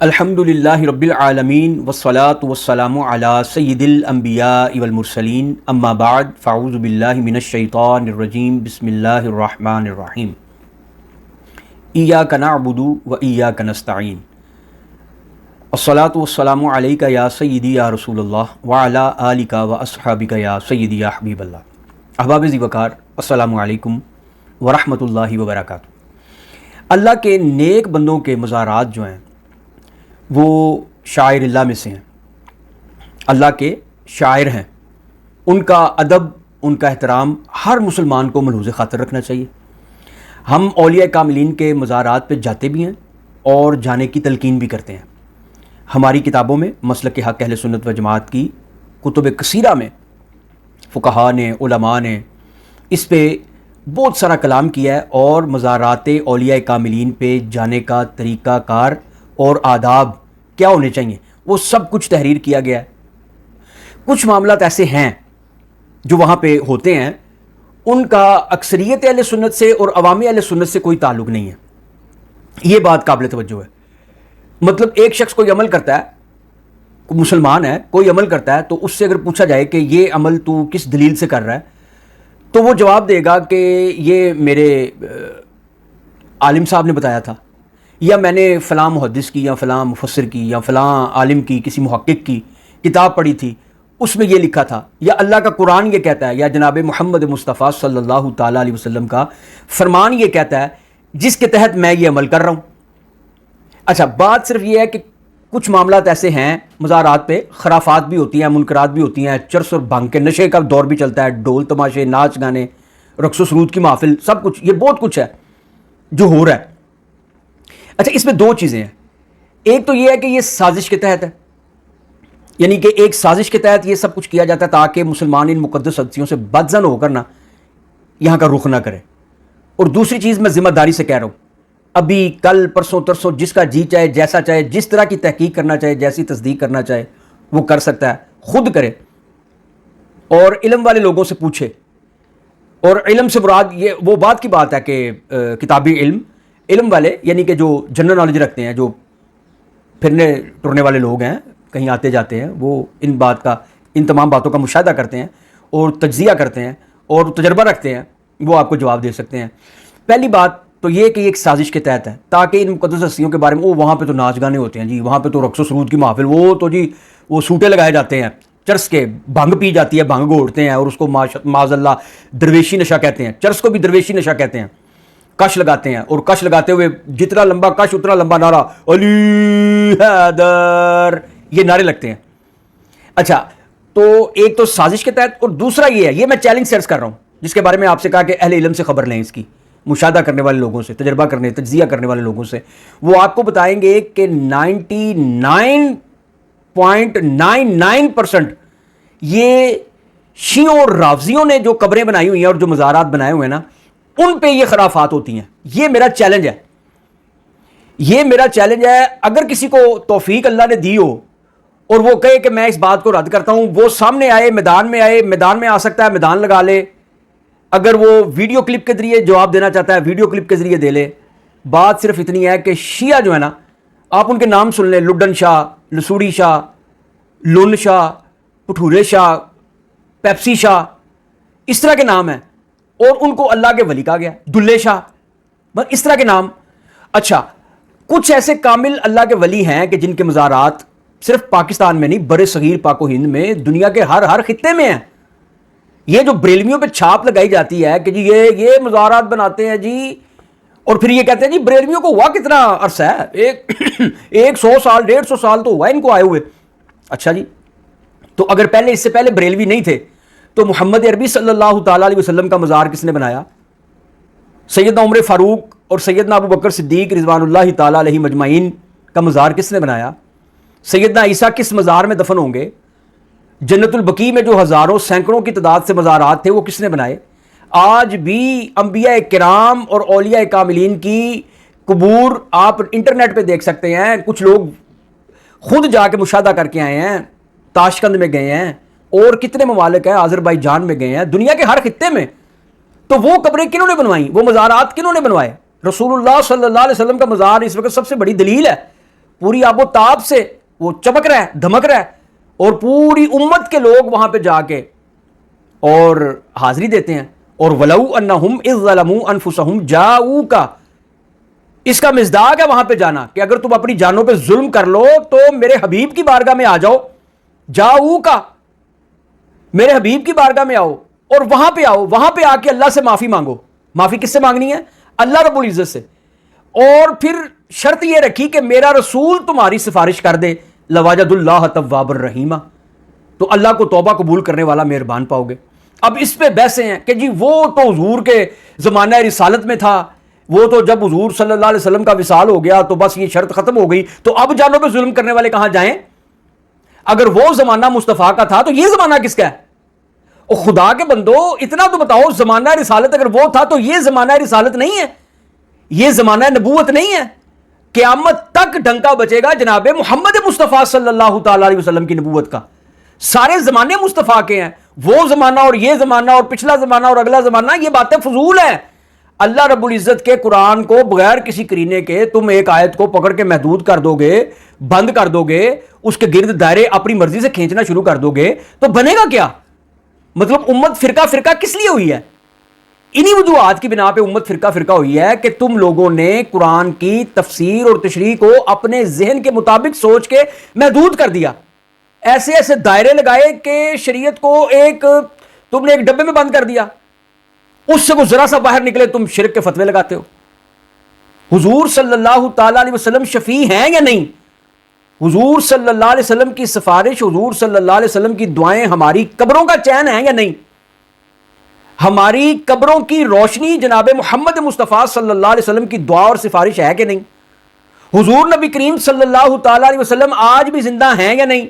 الحمدللہ رب العالمین والصلاة والسلام علی سید الانبیاء والمرسلین اما بعد فاعوذ باللہ من الشیطان الرجیم بسم اللہ الرحمن الرحیم ایاک نعبد و ایاک نستعین الصلاة والسلام علیک یا سیدی یا رسول اللہ وعلی آلک و اصحابک یا سیدی یا حبیب اللہ۔ احباب ذی وقار، السلام علیکم ورحمۃ اللہ وبرکاتہ۔ اللہ کے نیک بندوں کے مزارات جو ہیں وہ شاعر اللہ میں سے ہیں، اللہ کے شاعر ہیں، ان کا ادب، ان کا احترام ہر مسلمان کو ملحوظ خاطر رکھنا چاہیے۔ ہم اولیاء کاملین کے مزارات پہ جاتے بھی ہیں اور جانے کی تلقین بھی کرتے ہیں۔ ہماری کتابوں میں مسلک حق اہل سنت و جماعت کی کتب کثیرہ میں فقہاء نے، علماء نے اس پہ بہت سارا کلام کیا ہے، اور مزارات اولیاء کاملین پہ جانے کا طریقہ کار اور آداب کیا ہونے چاہیے وہ سب کچھ تحریر کیا گیا ہے۔ کچھ معاملات ایسے ہیں جو وہاں پہ ہوتے ہیں، ان کا اکثریت اہل سنت سے اور عوامی اہل سنت سے کوئی تعلق نہیں ہے۔ یہ بات قابل توجہ ہے۔ مطلب ایک شخص کوئی عمل کرتا ہے، کوئی مسلمان ہے، کوئی عمل کرتا ہے، تو اس سے اگر پوچھا جائے کہ یہ عمل تو کس دلیل سے کر رہا ہے، تو وہ جواب دے گا کہ یہ میرے عالم صاحب نے بتایا تھا، یا میں نے فلاں محدث کی یا فلاں مفسر کی یا فلاں عالم کی، کسی محقق کی کتاب پڑھی تھی، اس میں یہ لکھا تھا، یا اللہ کا قرآن یہ کہتا ہے، یا جناب محمد مصطفیٰ صلی اللہ تعالیٰ علیہ وسلم کا فرمان یہ کہتا ہے، جس کے تحت میں یہ عمل کر رہا ہوں۔ اچھا، بات صرف یہ ہے کہ کچھ معاملات ایسے ہیں، مزارات پہ خرافات بھی ہوتی ہیں، منکرات بھی ہوتی ہیں، چرس اور بھنگ کے نشے کا دور بھی چلتا ہے، ڈھول تماشے، ناچ گانے، رقص و سرود کی محفل، سب کچھ، یہ بہت کچھ ہے جو ہو رہا ہے۔ اچھا، اس میں دو چیزیں ہیں۔ ایک تو یہ ہے کہ یہ سازش کے تحت ہے، یعنی کہ ایک سازش کے تحت یہ سب کچھ کیا جاتا ہے تاکہ مسلمان ان مقدس ہستیوں سے بدظن ہو کر نہ یہاں کا رخ نہ کرے۔ اور دوسری چیز میں ذمہ داری سے کہہ رہا ہوں، ابھی کل پرسوں ترسوں جس کا جی چاہے، جیسا چاہے، جس طرح کی تحقیق کرنا چاہے، جیسی تصدیق کرنا چاہے وہ کر سکتا ہے، خود کرے اور علم والے لوگوں سے پوچھے۔ اور علم سے مراد یہ وہ بات کی بات ہے کہ کتابی علم والے، یعنی کہ جو جنرل نالج رکھتے ہیں، جو پھرنے ٹرنے والے لوگ ہیں، کہیں آتے جاتے ہیں، وہ ان تمام باتوں کا مشاہدہ کرتے ہیں اور تجزیہ کرتے ہیں اور تجربہ رکھتے ہیں، وہ آپ کو جواب دے سکتے ہیں۔ پہلی بات تو یہ کہ یہ ایک سازش کے تحت ہے تاکہ ان مقدس ہستیوں کے بارے میں، وہاں پہ تو ناچ گانے ہوتے ہیں جی، وہاں پہ تو رقص و سرود کی محفل، وہ تو جی وہ سوٹے لگائے جاتے ہیں، چرس کے، بھنگ پی جاتی ہے، بھنگ گھوڑتے ہیں، اور اس کو معاذ اللہ درویشی نشہ کہتے ہیں، چرس کو بھی درویشی نشہ کہتے ہیں۔ کش لگاتے ہیں، اور کش لگاتے ہوئے جتنا لمبا کش اتنا لمبا نعرہ علی حیدر، یہ نعرے لگتے ہیں۔ اچھا، تو ایک تو سازش کے تحت، اور دوسرا یہ ہے، یہ میں چیلنج سیرس کر رہا ہوں، جس کے بارے میں آپ سے کہا کہ اہل علم سے خبر لیں، اس کی مشاہدہ کرنے والے لوگوں سے، تجربہ کرنے، تجزیہ کرنے والے لوگوں سے، وہ آپ کو بتائیں گے کہ 99.99% یہ شیعوں اور رافضیوں نے جو قبریں بنائی ہوئی ہیں اور جو مزارات بنائے ہوئے ہیں نا، ان پہ یہ خرافات ہوتی ہیں۔ یہ میرا چیلنج ہے، یہ میرا چیلنج ہے۔ اگر کسی کو توفیق اللہ نے دی ہو اور وہ کہے کہ میں اس بات کو رد کرتا ہوں، وہ سامنے آئے، میدان میں آ سکتا ہے، میدان لگا لے۔ اگر وہ ویڈیو کلپ کے ذریعے جواب دینا چاہتا ہے، ویڈیو کلپ کے ذریعے دے لے۔ بات صرف اتنی ہے کہ شیعہ جو ہے نا، آپ ان کے نام سن لیں، لڈن شاہ، لسوڑی شاہ، لون شاہ، پٹھورے شاہ، پیپسی شاہ، اس طرح کے نام ہیں، اور ان کو اللہ کے ولی کہا گیا، دلے شاہ، بس اس طرح کے نام۔ اچھا، کچھ ایسے کامل اللہ کے ولی ہیں کہ جن کے مزارات صرف پاکستان میں نہیں، برے صغیر پاک و ہند میں، دنیا کے ہر خطے میں ہیں۔ یہ جو بریلویوں پہ چھاپ لگائی جاتی ہے کہ جی یہ مزارات بناتے ہیں جی، اور پھر یہ کہتے ہیں جی بریلویوں کو ہوا کتنا عرصہ ہے، ایک 100 سال 150 سال تو ہوا ان کو آئے ہوئے۔ اچھا جی، تو اگر اس سے پہلے بریلوی نہیں تھے تو محمد عربی صلی اللہ تعالیٰ علیہ وسلم کا مزار کس نے بنایا؟ سیدنا عمر فاروق اور سیدنا ابو بکر صدیق رضوان اللہ تعالیٰ علیہ مجمعین کا مزار کس نے بنایا؟ سیدنا عیسیٰ کس مزار میں دفن ہوں گے؟ جنت البقیع میں جو ہزاروں سینکڑوں کی تعداد سے مزارات تھے، وہ کس نے بنائے؟ آج بھی انبیاء کرام اور اولیاء کاملین کی قبور آپ انٹرنیٹ پہ دیکھ سکتے ہیں۔ کچھ لوگ خود جا کے مشاہدہ کر کے آئے ہیں، تاشقند میں گئے ہیں، اور کتنے ممالک ہیں، آذربائیجان میں گئے ہیں، دنیا کے ہر خطے میں۔ تو وہ قبریں کنہوں نے بنوائیں؟ وہ مزارات کنہوں نے بنوائے؟ رسول اللہ صلی اللہ علیہ وسلم کا مزار اس وقت سب سے بڑی دلیل ہے پوری آب و تاب سے وہ چمک رہا ہے، دھمک رہا ہے، اور پوری امت کے لوگ وہاں پہ جا کے اور حاضری دیتے ہیں. اور وَلَوْ أَنَّهُمْ إِذْ ظَلَمُوا أَنفُسَهُمْ جَاءُوكَ، اس کا مصداق ہے وہاں پہ جانا کہ اگر تم اپنی جانوں پہ ظلم کر لو تو میرے حبیب کی بارگاہ میں آ جاؤ. جاؤکا، میرے حبیب کی بارگاہ میں آؤ اور وہاں پہ آؤ، وہاں پہ آ کے اللہ سے معافی مانگو. معافی کس سے مانگنی ہے؟ اللہ رب العزت سے. اور پھر شرط یہ رکھی کہ میرا رسول تمہاری سفارش کر دے. لَوَجَدُ اللَّهَ تَوَّابًا رَحِيمًا، تو اللہ کو توبہ قبول کرنے والا مہربان پاؤ گے. اب اس پہ بحثیں ہیں کہ جی وہ تو حضور کے زمانہ رسالت میں تھا، وہ تو جب حضور صلی اللہ علیہ وسلم کا وصال ہو گیا تو بس یہ شرط ختم ہو گئی، تو اب جانوں پہ ظلم کرنے والے کہاں جائیں؟ اگر وہ زمانہ مصطفیٰ کا تھا تو یہ زمانہ کس کا ہے؟ اور خدا کے بندو اتنا تو بتاؤ، زمانہ رسالت اگر وہ تھا تو یہ زمانہ رسالت نہیں ہے، یہ زمانہ نبوت نہیں ہے. قیامت تک ڈنکا بچے گا جناب محمد مصطفیٰ صلی اللہ تعالی علیہ وسلم کی نبوت کا. سارے زمانے مصطفیٰ کے ہیں، وہ زمانہ اور یہ زمانہ اور پچھلا زمانہ اور اگلا زمانہ یہ باتیں فضول ہیں. اللہ رب العزت کے قرآن کو بغیر کسی کرینے کے تم ایک آیت کو پکڑ کے محدود کر دو گے، بند کر دو گے، اس کے گرد دائرے اپنی مرضی سے کھینچنا شروع کر دو گے تو بنے گا کیا؟ مطلب امت فرقہ فرقہ کس لیے ہوئی ہے؟ انہی وجوہات کی بنا پہ امت فرقہ فرقہ ہوئی ہے کہ تم لوگوں نے قرآن کی تفسیر اور تشریح کو اپنے ذہن کے مطابق سوچ کے محدود کر دیا. ایسے ایسے دائرے لگائے کہ شریعت کو ایک تم نے ایک ڈبے میں بند کر دیا، اس سے وہ ذرا سا باہر نکلے تم شرک کے فتوے لگاتے ہو. حضور صلی اللہ تعالی علیہ وسلم شفیع ہیں یا نہیں؟ حضور صلی اللہ علیہ وسلم کی سفارش، حضور صلی اللہ علیہ وسلم کی دعائیں ہماری قبروں کا چین ہیں یا نہیں؟ ہماری قبروں کی روشنی جناب محمد مصطفیٰ صلی اللہ علیہ وسلم کی دعا اور سفارش ہے کہ نہیں؟ حضور نبی کریم صلی اللہ تعالی علیہ وسلم آج بھی زندہ ہیں یا نہیں؟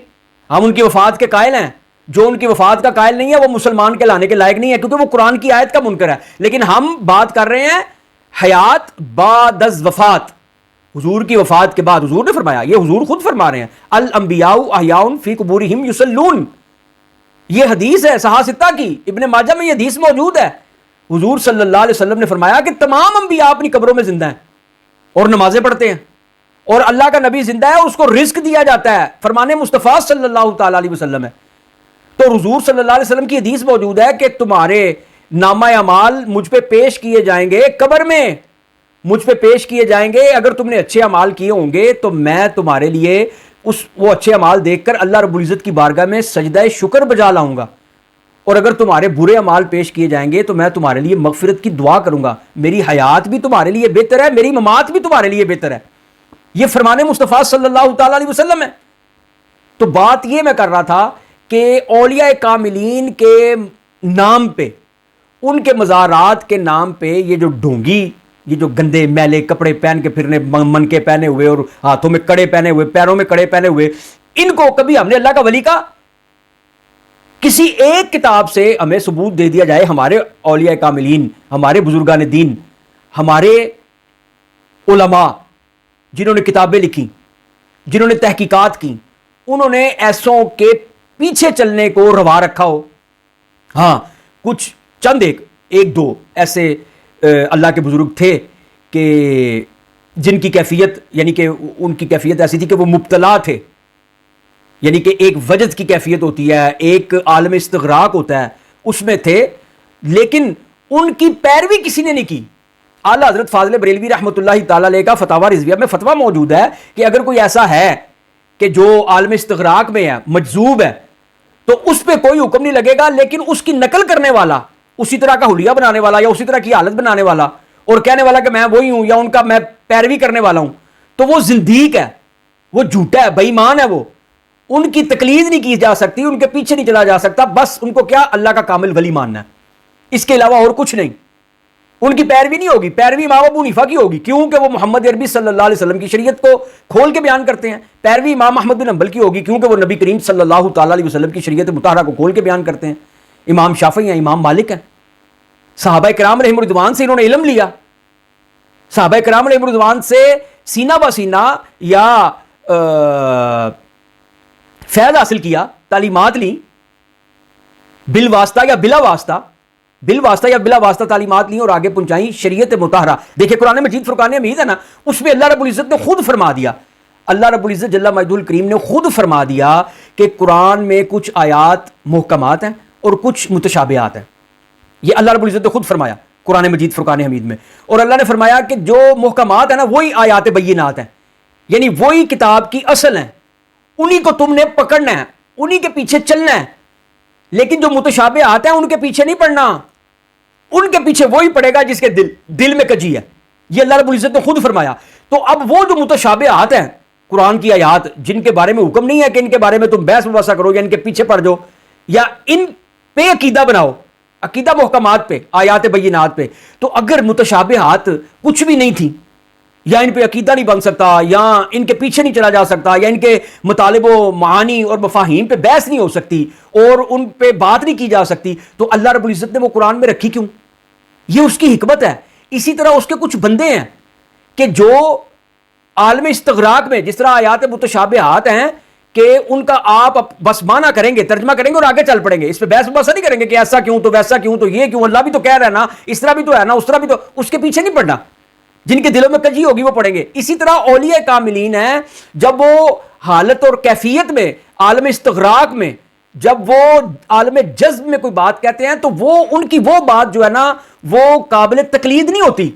ہم ان کی وفات کے قائل ہیں. جو ان کی وفات کا قائل نہیں ہے وہ مسلمان کہلانے کے لائق نہیں ہے، کیونکہ وہ قرآن کی آیت کا منکر ہے. لیکن ہم بات کر رہے ہیں حیات بعد از وفات، حضور کی وفات کے بعد. حضور نے فرمایا، یہ حضور خود فرما رہے ہیں، الانبیاء احیاء فی قبورہم یصلون. یہ حدیث ہے صحاح ستہ کی، ابن ماجہ میں یہ حدیث موجود ہے. حضور صلی اللہ علیہ وسلم نے فرمایا کہ تمام انبیاء اپنی قبروں میں زندہ ہیں اور نمازیں پڑھتے ہیں، اور اللہ کا نبی زندہ ہے اور اس کو رزق دیا جاتا ہے، فرمان مصطفیٰ صلی اللہ تعالی علیہ وسلم ہے. تو حضور صلی اللہ علیہ وسلم کی حدیث موجود ہے کہ تمہارے نامہ اعمال مجھ پہ پیش کیے جائیں گے، قبر میں مجھ پہ پیش کیے جائیں گے. اگر تم نے اچھے اعمال کیے ہوں گے تو میں تمہارے لیے وہ اچھے اعمال دیکھ کر اللہ رب العزت کی بارگاہ میں سجدہ شکر بجا لاؤں گا. اور اگر تمہارے برے اعمال پیش کیے جائیں گے تو میں تمہارے لیے مغفرت کی دعا کروں گا. میری حیات بھی تمہارے لیے بہتر ہے، میری ممات بھی تمہارے لیے بہتر ہے. یہ فرمان مصطفیٰ صلی اللہ تعالی علیہ وسلم ہے. تو بات یہ میں کر رہا تھا کہ اولیاء کاملین کے نام پہ، ان کے مزارات کے نام پہ یہ جو ڈھونگی، یہ جو گندے میلے کپڑے پہن کے پھرنے، من کے پہنے ہوئے اور ہاتھوں میں کڑے پہنے ہوئے، پیروں میں کڑے پہنے ہوئے، ان کو کبھی ہم نے اللہ کا ولی کا کسی ایک کتاب سے ہمیں ثبوت دے دیا جائے. ہمارے اولیاء کاملین، ہمارے بزرگان دین، ہمارے علماء جنہوں نے کتابیں لکھی، جنہوں نے تحقیقات کی، انہوں نے ایسوں کے پیچھے چلنے کو روا رکھا ہو. ہاں کچھ چند ایک دو ایسے اللہ کے بزرگ تھے کہ جن کی کیفیت، یعنی کہ ان کی کیفیت ایسی تھی کہ وہ مبتلا تھے، یعنی کہ ایک وجد کی کیفیت ہوتی ہے، ایک عالم استغراق ہوتا ہے، اس میں تھے. لیکن ان کی پیروی کسی نے نہیں کی. اعلیٰ حضرت فاضل بریلوی رحمۃ اللہ تعالی علیہ کا فتاوی رضویہ میں فتویٰ موجود ہے کہ اگر کوئی ایسا ہے کہ جو عالم استغراق میں ہے، مجذوب ہے، تو اس پہ کوئی حکم نہیں لگے گا. لیکن اس کی نقل کرنے والا، اسی طرح کا حلیہ بنانے والا یا اسی طرح کی حالت بنانے والا اور کہنے والا کہ میں وہی ہوں یا ان کا میں پیروی کرنے والا ہوں، تو وہ زندیق ہے، وہ جھوٹا ہے، بے ایمان ہے. وہ ان کی تقلید نہیں کی جا سکتی، ان کے پیچھے نہیں چلا جا سکتا. بس ان کو کیا اللہ کا کامل ولی ماننا ہے، اس کے علاوہ اور کچھ نہیں. ان کی پیروی نہیں ہوگی. پیروی امام ابو حنیفہ کی ہوگی کیونکہ وہ محمد عربی صلی اللہ علیہ وسلم کی شریعت کو کھول کے بیان کرتے ہیں. پیروی امام احمد بن حنبل کی ہوگی کیونکہ وہ نبی کریم صلی اللہ تعالی علیہ وسلم کی شریعت مطہرہ کو کھول کے بیان کرتے ہیں. امام شافعی ہیں، امام مالک ہیں. صحابہ کرام علیہم رضوان سے انہوں نے علم لیا، صحابہ کرام علیہم رضوان سے سینہ بہ سینہ یا فیض حاصل کیا، تعلیمات لیں، بالواسطہ یا بلا واسطہ، بالواسطہ یا بلا واسطہ تعلیمات لیں اور آگے پہنچائیں شریعت مطہرہ. دیکھیں قرآن مجید فرقان حمید ہے نا، اس میں اللہ رب العزت نے خود فرما دیا اللہ رب العزت جل مجدہ الکریم نے خود فرما دیا کہ قرآن میں کچھ آیات محکمات ہیں اور کچھ متشابہات ہیں. یہ اللہ رب العزت نے خود فرمایا قرآن مجید فرقان حمید میں. اور اللہ نے فرمایا کہ جو محکمات ہیں نا وہی آیات بینات ہیں، یعنی وہی کتاب کی اصل ہیں، انہی کو تم نے پکڑنا ہے، انہی کے پیچھے چلنا ہے. لیکن جو متشابہات ہیں ان کے پیچھے نہیں پڑنا، ان کے پیچھے وہی پڑے گا جس کے دل میں کجی ہے. یہ اللہ رب العزت نے خود فرمایا. تو اب وہ جو متشابہات ہیں قرآن کی آیات، جن کے بارے میں حکم نہیں ہے کہ ان کے بارے میں تم بحث مباحثہ کرو یا ان کے پیچھے پڑ جاؤ یا ان پہ عقیدہ بناؤ، عقیدہ محکمات پہ، آیات بینات پہ. تو اگر متشابہات کچھ بھی نہیں تھیں، یا ان پہ عقیدہ نہیں بن سکتا، یا ان کے پیچھے نہیں چلا جا سکتا، یا ان کے مطالب و معانی اور مفاہیم پہ بحث نہیں ہو سکتی اور ان پہ بات نہیں کی جا سکتی، تو اللہ رب العزت نے وہ قرآن میں رکھی کیوں؟ یہ اس کی حکمت ہے. اسی طرح اس کے کچھ بندے ہیں کہ جو عالم استغراق میں، جس طرح آیات متشابہات ہیں کہ ان کا آپ بس معنی کریں گے، ترجمہ کریں گے اور آگے چل پڑیں گے، اس پہ بحث مباحثہ نہیں کریں گے کہ ایسا کیوں تو ویسا کیوں تو یہ کیوں، اللہ بھی تو کہہ رہا ہے نا، اس طرح بھی تو ہے نا، اس طرح بھی تو، اس کے پیچھے نہیں پڑنا. جن کے دلوں میں کجی ہوگی وہ پڑھیں گے. اسی طرح اولیاء کاملین ہیں، جب وہ حالت اور کیفیت میں، عالم استغراق میں، جب وہ عالم جذب میں کوئی بات کہتے ہیں تو وہ ان کی وہ بات جو ہے نا وہ قابل تقلید نہیں ہوتی،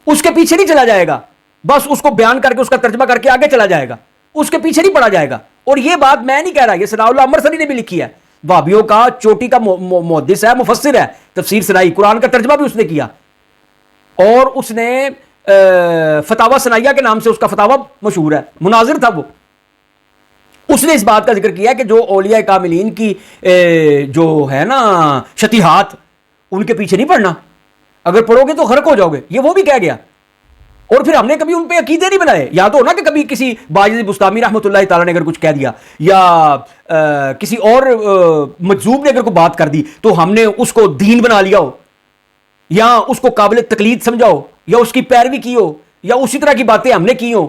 اس کے پیچھے نہیں چلا جائے گا، بس اس کو بیان کر کے اس کا ترجمہ کر کے آگے چلا جائے گا، اس کے پیچھے نہیں پڑا جائے گا. اور یہ بات میں نہیں کہہ رہا، یہ ثناء اللہ امرسری نے بھی لکھی ہے، وہابیوں کا چوٹی کا محدث ہے، مفسر ہے، تفسیر سنائی، قرآن کا ترجمہ بھی اس نے کیا، اور اس نے فتاوی ثنائیہ کے نام سے اس کا فتاوی مشہور ہے، مناظر تھا وہ. اس نے اس بات کا ذکر کیا کہ جو اولیاء کاملین کی جو ہے نا شتیہات، ان کے پیچھے نہیں پڑنا، اگر پڑھو گے تو غرق ہو جاؤ گے. یہ وہ بھی کہہ گیا. اور پھر ہم نے کبھی ان پہ عقیدے نہیں بنائے. یا تو ہونا کہ کبھی کسی باجد بستامی رحمۃ اللہ تعالیٰ نے اگر کچھ کہہ دیا، یا کسی اور مجذوب نے اگر کوئی بات کر دی تو ہم نے اس کو دین بنا لیا ہو، یا اس کو قابل تقلید سمجھا ہو، یا اس کی پیروی کی ہو، یا اسی طرح کی باتیں ہم نے کی ہوں.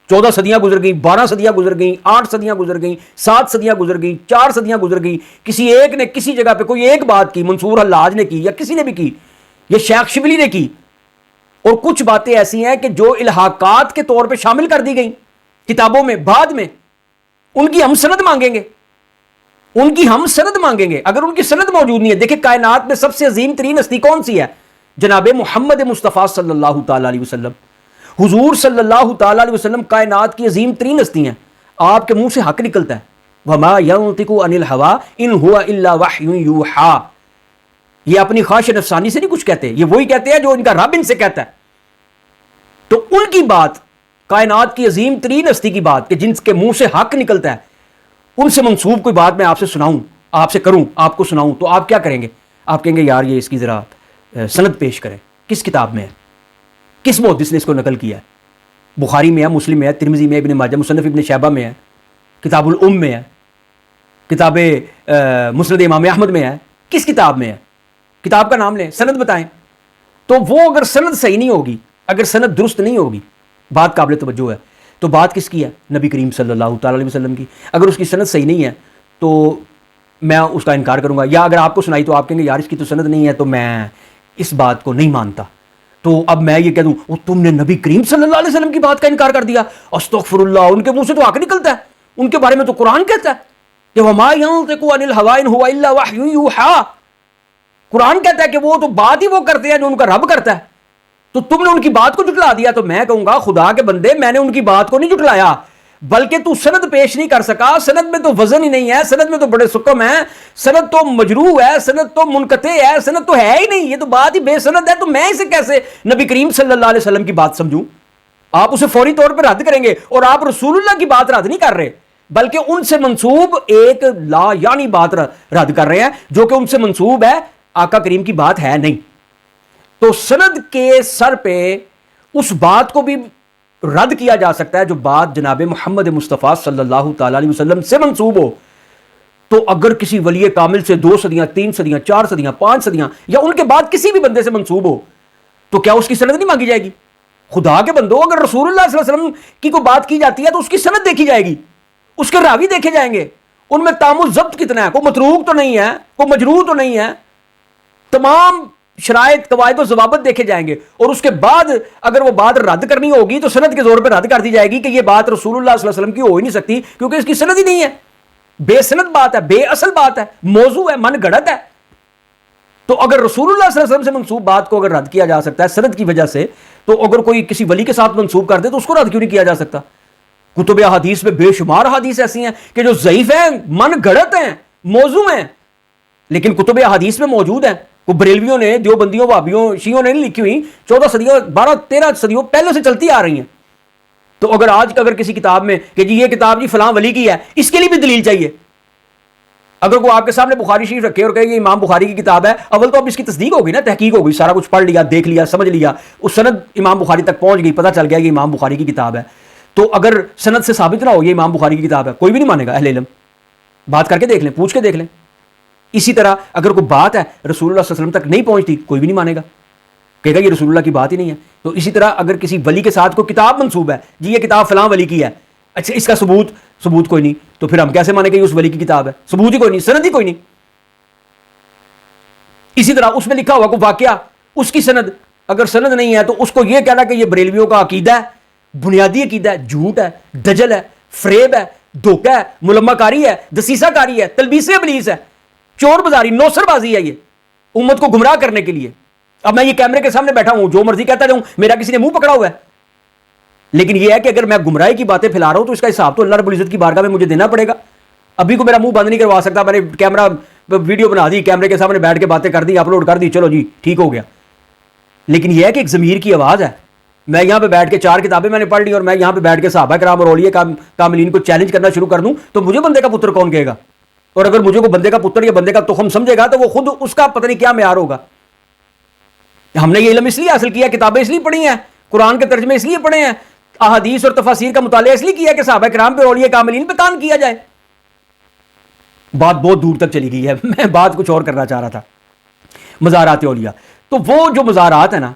14 صدیاں گزر گئیں، 12 صدیاں گزر گئیں، 8 صدیاں گزر گئیں، 7 صدیاں گزر گئیں، 4 صدیاں گزر گئیں، کسی ایک نے کسی جگہ پہ کوئی ایک بات کی، منصور حلاج نے کی یا کسی نے بھی کی، یا شیخ شبلی نے کی. اور کچھ باتیں ایسی ہیں کہ جو الحاقات کے طور پہ شامل کر دی گئیں کتابوں میں، بعد میں ان کی ہم سند مانگیں گے، ان کی ہم سند مانگیں گے. اگر ان کی سند موجود نہیں ہے، دیکھیں کائنات میں سب سے عظیم ترین ہستی کون سی ہے؟ جناب محمد مصطفیٰ صلی اللہ تعالیٰ علیہ وسلم. حضور صلی اللہ تعالیٰ علیہ وسلم کائنات کی عظیم ترین ہستی ہیں. آپ کے منہ سے حق نکلتا ہے، وَمَا يَنطِقُ عَنِ الْهَوَىٰ إِنْ هُوَ إِلَّا وَحْيٌ يُوحَىٰ. یہ اپنی خواہش نفسانی سے نہیں کچھ کہتے، یہ وہی کہتے ہیں جو ان کا رب ان سے کہتا ہے. تو ان کی بات، کائنات کی عظیم ترین ہستی کی بات کہ جن کے منہ سے حق نکلتا ہے، ان سے منسوب کوئی بات میں آپ سے سناؤں، آپ سے کروں، آپ کو سناؤں، تو آپ کیا کریں گے؟ آپ کہیں گے یار یہ اس کی ذرا سند پیش کریں. کس کتاب میں ہے؟ کس محدث نے اس کو نقل کیا ہے؟ بخاری میں ہے، مسلم میں ہے، ترمذی میں، ابن ماجہ، مصنف ابن شیبہ میں ہے، کتاب الام میں ہے، کتاب مسند امام احمد میں ہے. کس کتاب میں ہے؟ کتاب کا نام لیں، سند بتائیں. تو وہ اگر سند صحیح نہیں ہوگی، اگر سند درست نہیں ہوگی، بات قابل توجہ ہے، تو بات کس کی ہے؟ نبی کریم صلی اللہ تعالیٰ علیہ وسلم کی. اگر اس کی سند صحیح نہیں ہے تو میں اس کا انکار کروں گا، یا اگر آپ کو سنائی تو آپ کہیں گے یار اس کی تو سند نہیں ہے تو میں اس بات کو نہیں مانتا. تو اب میں یہ کہہ دوں وہ تم نے نبی کریم صلی اللہ علیہ وسلم کی بات کا انکار کر دیا، استغفر اللہ، ان کے منہ سے تو حق نکلتا ہے، ان کے بارے میں تو قرآن کہتا ہے کہ وَمَا يَنطِقُ عَنِ الْهَوَىٰ إِنْ هُوَ إِلَّا وَحْيٌ يُوحَىٰ. قرآن کہتا ہے کہ وہ تو بات ہی وہ کرتے ہیں جو ان کا رب کرتا ہے. تو تم نے ان کی بات کو جھٹلا دیا. تو میں کہوں گا خدا کے بندے، میں نے ان کی بات کو نہیں جھٹلایا، بلکہ تو سند پیش نہیں کر سکا. سند میں تو وزن ہی نہیں ہے، سند میں تو بڑے سکم ہیں، سند تو مجروح ہے، سند تو منقطع ہے، سند تو ہے ہی نہیں. یہ تو بات ہی بے سند ہے. تو میں اسے کیسے نبی کریم صلی اللہ علیہ وسلم کی بات سمجھوں؟ آپ اسے فوری طور پر رد کریں گے، اور آپ رسول اللہ کی بات رد نہیں کر رہے، بلکہ ان سے منسوب ایک لا یعنی بات رد کر رہے ہیں جو کہ ان سے منسوب ہے، آقا کریم کی بات ہے نہیں. تو سند کے سر پہ اس بات کو بھی رد کیا جا سکتا ہے جو بات جناب محمد مصطفیٰ صلی اللہ تعالیٰ علیہ وسلم سے منسوب ہو. تو اگر کسی ولی کامل سے 2 صدیاں 3 صدیاں 4 صدیاں 5 صدیاں یا ان کے بعد کسی بھی بندے سے منسوب ہو تو کیا اس کی سند نہیں مانگی جائے گی؟ خدا کے بندو، اگر رسول اللہ صلی اللہ علیہ وسلم کی کوئی بات کی جاتی ہے تو اس کی سند دیکھی جائے گی، اس کے راوی دیکھے جائیں گے، ان میں تام و ضبط کتنا ہے، کوئی متروک تو نہیں ہے، کوئی مجروح تو نہیں ہے. تمام شرائط قواعد و ضوابط دیکھے جائیں گے، اور اس کے بعد اگر وہ بات رد کرنی ہوگی تو سند کے زور پہ رد کر دی جائے گی کہ یہ بات رسول اللہ صلی اللہ علیہ وسلم کی ہو ہی نہیں سکتی، کیونکہ اس کی سند ہی نہیں ہے، بے سند بات ہے، بے اصل بات ہے، موضوع ہے، من گھڑت ہے۔ تو اگر رسول اللہ صلی اللہ علیہ وسلم سے منسوب بات کو اگر رد کیا جا سکتا ہے سند کی وجہ سے، تو اگر کوئی کسی ولی کے ساتھ منسوب کر دے تو اس کو رد کیوں نہیں کیا جا سکتا؟ کتب احادیث میں بے شمار حدیث ایسی ہیں کہ جو ضعیف ہیں، من گھڑت ہیں، موضوع ہیں، لیکن کتب احادیث میں موجود ہیں۔ وہ بریلویوں نے، دیوبندیوں، وہابیوں، شیعوں نے نہیں لکھی ہوئی، 14 صدیوں، 12 13 صدیوں پہلے سے چلتی آ رہی ہیں۔ تو اگر آج اگر کسی کتاب میں کہ جی یہ کتاب جی فلاں ولی کی ہے، اس کے لیے بھی دلیل چاہیے۔ اگر کوئی آپ کے سامنے بخاری شریف رکھے اور کہے یہ امام بخاری کی کتاب ہے، اول تو اب اس کی تصدیق ہوگی نا، تحقیق ہوگی، سارا کچھ پڑھ لیا، دیکھ لیا، سمجھ لیا، اس سند امام بخاری تک پہنچ گئی، پتہ چل گیا یہ امام بخاری کی کتاب ہے۔ تو اگر سند سے ثابت نہ ہو یہ امام بخاری کی کتاب ہے، کوئی بھی نہیں مانے گا اہل علم۔ بات کر کے دیکھ لیں، پوچھ کے دیکھ لیں۔ اسی طرح اگر کوئی بات ہے رسول اللہ صلی اللہ علیہ وسلم تک نہیں پہنچتی، کوئی بھی نہیں مانے گا، کہے گا یہ رسول اللہ کی بات ہی نہیں ہے۔ تو اسی طرح اگر کسی ولی کے ساتھ کوئی کتاب منسوب ہے، جی یہ کتاب فلاں ولی کی ہے، اچھا اس کا ثبوت کوئی نہیں، تو پھر ہم کیسے مانیں کہ یہ اس ولی کی کتاب ہے؟ ثبوت ہی کوئی نہیں، سند ہی کوئی نہیں۔ اسی طرح اس میں لکھا ہوا کوئی واقعہ، اس کی سند، اگر سند نہیں ہے تو اس کو یہ کہنا کہ یہ بریلویوں کا عقیدہ ہے، بنیادی عقیدہ ہے، جھوٹ ہے، دجل ہے، فریب ہے، دھوکہ ہے، ملمہ کاری ہے، دسیسہ کاری ہے، تلبیس ابلیس ہے، چور بازاری، نوسر بازی ہے، یہ امت کو گمراہ کرنے کے لیے۔ اب میں یہ کیمرے کے سامنے بیٹھا ہوں، جو مرضی کہتا رہوں، میرا کسی نے منہ پکڑا ہوا ہے، لیکن یہ ہے کہ اگر میں گمراہی کی باتیں پھیلا رہا ہوں تو اس کا حساب تو اللہ رب العزت کی بارگاہ میں مجھے دینا پڑے گا۔ ابھی کو میرا منہ بند نہیں کروا سکتا، میں نے کیمرہ ویڈیو بنا دی، کیمرے کے سامنے بیٹھ کے باتیں کر دی، اپلوڈ کر دی، چلو جی ٹھیک ہو گیا۔ لیکن یہ ہے کہ ایک ضمیر کی آواز ہے، میں یہاں پہ بیٹھ کے 4 کتابیں میں نے پڑھ لی اور میں یہاں پہ بیٹھ کے صحابہ کرام اور اولیاء کاملین کو چیلنج کرنا شروع کر دوں تو مجھے بندے کا پتر کون کہے گا؟ اور اگر مجھے کو بندے کا پتر یا بندے کا تخم سمجھے گا تو وہ خود اس کا پتہ نہیں کیا معیار ہوگا۔ ہم نے یہ علم اس لیے حاصل کیا، کتابیں اس لیے پڑھی ہیں، قرآن کے ترجمے اس لیے پڑھے ہیں، احادیث اور تفاسیر کا مطالعہ اس لیے کیا کہ صحابہ کرام پہ اور اولیاء کاملین پہ کام کیا جائے۔ بات بہت دور تک چلی گئی ہے، میں بات کچھ اور کرنا چاہ رہا تھا۔ مزارات اولیاء، تو وہ جو مزارات ہیں نا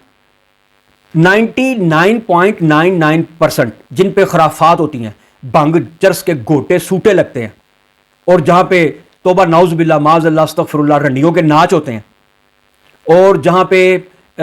99.99% جن پہ خرافات ہوتی ہیں، بھنگ چرس کے گھوٹے سوٹے لگتے ہیں، اور جہاں پہ توبہ نعوذ باللہ معاذ اللہ استغفر اللہ رنڈیوں کے ناچ ہوتے ہیں، اور جہاں پہ